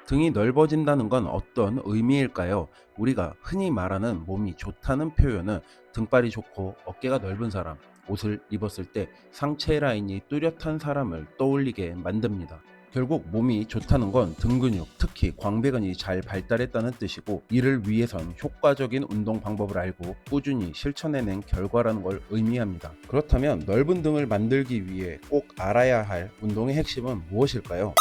등이 넓어진다는 건 어떤 의미일까요? 우리가 흔히 말하는 몸이 좋다는 표현은 등발이 좋고 어깨가 넓은 사람, 옷을 입었을 때 상체 라인이 뚜렷한 사람을 떠올리게 만듭니다. 결국 몸이 좋다는 건 등 근육, 특히 광배근이 잘 발달했다는 뜻이고, 이를 위해선 효과적인 운동 방법을 알고 꾸준히 실천해낸 결과라는 걸 의미합니다. 그렇다면 넓은 등을 만들기 위해 꼭 알아야 할 운동의 핵심은 무엇일까요?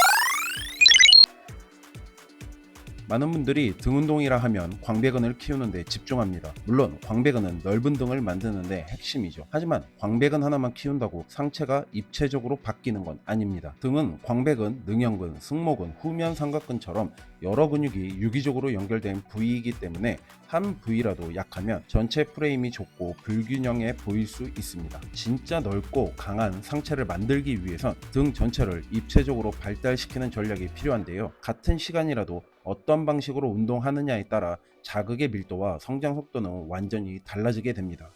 많은 분들이 등 운동이라 하면 광배근을 키우는 데 집중합니다. 물론 광배근은 넓은 등을 만드는 데 핵심이죠. 하지만 광배근 하나만 키운다고 상체가 입체적으로 바뀌는 건 아닙니다. 등은 광배근, 능형근, 승모근, 후면 삼각근처럼 여러 근육이 유기적으로 연결된 부위이기 때문에 한 부위라도 약하면 전체 프레임이 좁고 불균형해 보일 수 있습니다. 진짜 넓고 강한 상체를 만들기 위해선 등 전체를 입체적으로 발달시키는 전략이 필요한데요. 같은 시간이라도 어떤 방식으로 운동하느냐에 따라 자극의 밀도와 성장 속도는 완전히 달라지게 됩니다.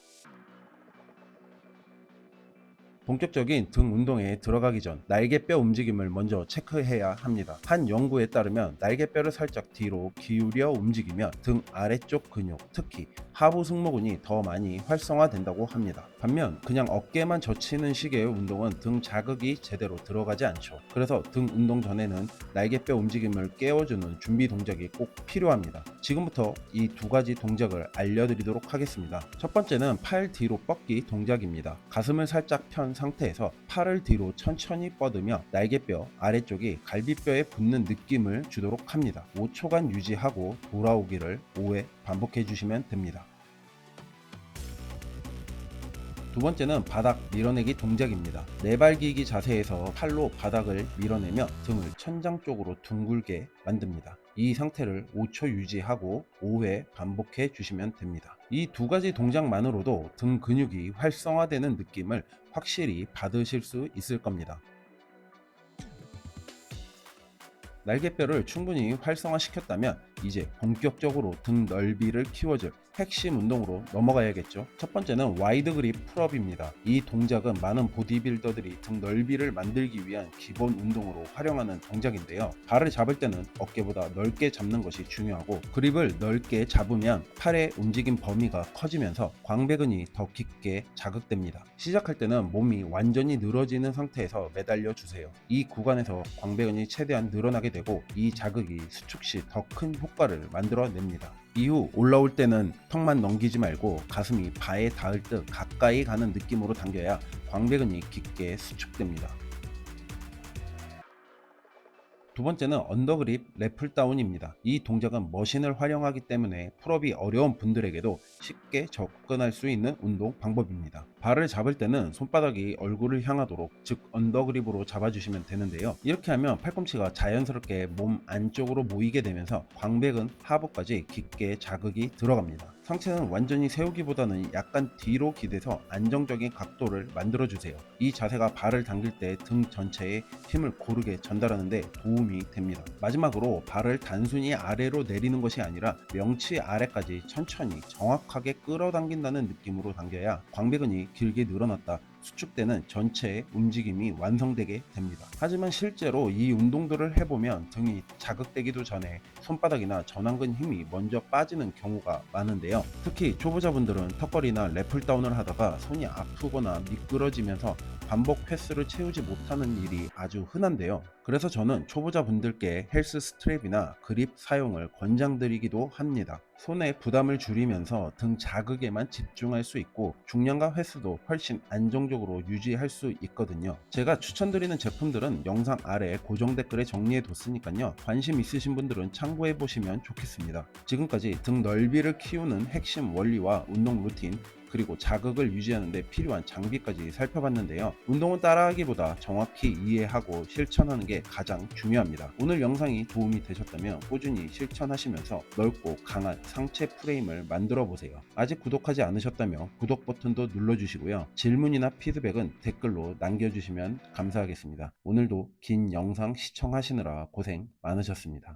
본격적인 등 운동에 들어가기 전 날개뼈 움직임을 먼저 체크해야 합니다. 한 연구에 따르면 날개뼈를 살짝 뒤로 기울여 움직이면 등 아래쪽 근육, 특히 하부 승모근이 더 많이 활성화된다고 합니다. 반면 그냥 어깨만 젖히는 식의 운동은 등 자극이 제대로 들어가지 않죠. 그래서 등 운동 전에는 날개뼈 움직임을 깨워주는 준비 동작이 꼭 필요합니다. 지금부터 이 두 가지 동작을 알려드리도록 하겠습니다. 첫 번째는 팔 뒤로 뻗기 동작입니다. 가슴을 살짝 편 상태에서 팔을 뒤로 천천히 뻗으며 날개뼈 아래쪽이 갈비뼈에 붙는 느낌을 주도록 합니다. 5초간 유지하고 돌아오기를 5회 반복해 주시면 됩니다. 두 번째는 바닥 밀어내기 동작입니다. 내발기기 자세에서 팔로 바닥을 밀어내며 등을 천장 쪽으로 둥글게 만듭니다. 이 상태를 5초 유지하고 5회 반복해 주시면 됩니다. 이 두 가지 동작만으로도 등 근육이 활성화되는 느낌을 확실히 받으실 수 있을 겁니다. 날개뼈를 충분히 활성화시켰다면 이제 본격적으로 등 넓이를 키워줄 핵심 운동으로 넘어가야겠죠. 첫 번째는 와이드 그립 풀업입니다. 이 동작은 많은 보디빌더들이 등 넓이를 만들기 위한 기본 운동으로 활용하는 동작인데요. 발을 잡을 때는 어깨보다 넓게 잡는 것이 중요하고, 그립을 넓게 잡으면 팔의 움직임 범위가 커지면서 광배근이 더 깊게 자극됩니다. 시작할 때는 몸이 완전히 늘어지는 상태에서 매달려 주세요. 이 구간에서 광배근이 최대한 늘어나게 되고, 이 자극이 수축 시 더 큰 효과를 만들어냅니다. 이후 올라올 때는 턱만 넘기지 말고 가슴이 바에 닿을 듯 가까이 가는 느낌으로 당겨야 광배근이 깊게 수축됩니다. 두 번째는 언더그립 래플다운입니다. 이 동작은 머신을 활용하기 때문에 풀업이 어려운 분들에게도 쉽게 접근할 수 있는 운동 방법입니다. 발을 잡을 때는 손바닥이 얼굴을 향하도록, 즉 언더그립으로 잡아주시면 되는데요. 이렇게 하면 팔꿈치가 자연스럽게 몸 안쪽으로 모이게 되면서 광배근 하부까지 깊게 자극이 들어갑니다. 상체는 완전히 세우기보다는 약간 뒤로 기대서 안정적인 각도를 만들어주세요. 이 자세가 발을 당길 때 등 전체에 힘을 고르게 전달하는 데 도움이 됩니다. 마지막으로 발을 단순히 아래로 내리는 것이 아니라 명치 아래까지 천천히 정확하게 끌어당긴다는 느낌으로 당겨야 광배근이 길게 늘어났다 수축되는 전체의 움직임이 완성되게 됩니다. 하지만 실제로 이 운동들을 해보면 등이 자극되기도 전에 손바닥이나 전완근 힘이 먼저 빠지는 경우가 많은데요. 특히 초보자분들은 턱걸이나 래플다운을 하다가 손이 아프거나 미끄러지면서 반복 횟수를 채우지 못하는 일이 아주 흔한데요. 그래서 저는 초보자분들께 헬스 스트랩이나 그립 사용을 권장드리기도 합니다. 손의 부담을 줄이면서 등 자극에만 집중할 수 있고 중량과 횟수도 훨씬 안정적으로 유지할 수 있거든요. 제가 추천드리는 제품들은 영상 아래 고정 댓글에 정리해 뒀으니까요. 관심 있으신 분들은 참고해 보시면 좋겠습니다. 지금까지 등 넓이를 키우는 핵심 원리와 운동 루틴, 그리고 자극을 유지하는 데 필요한 장비까지 살펴봤는데요. 운동은 따라하기보다 정확히 이해하고 실천하는 게 가장 중요합니다. 오늘 영상이 도움이 되셨다면 꾸준히 실천하시면서 넓고 강한 상체 프레임을 만들어 보세요. 아직 구독하지 않으셨다면 구독 버튼도 눌러주시고요. 질문이나 피드백은 댓글로 남겨주시면 감사하겠습니다. 오늘도 긴 영상 시청하시느라 고생 많으셨습니다.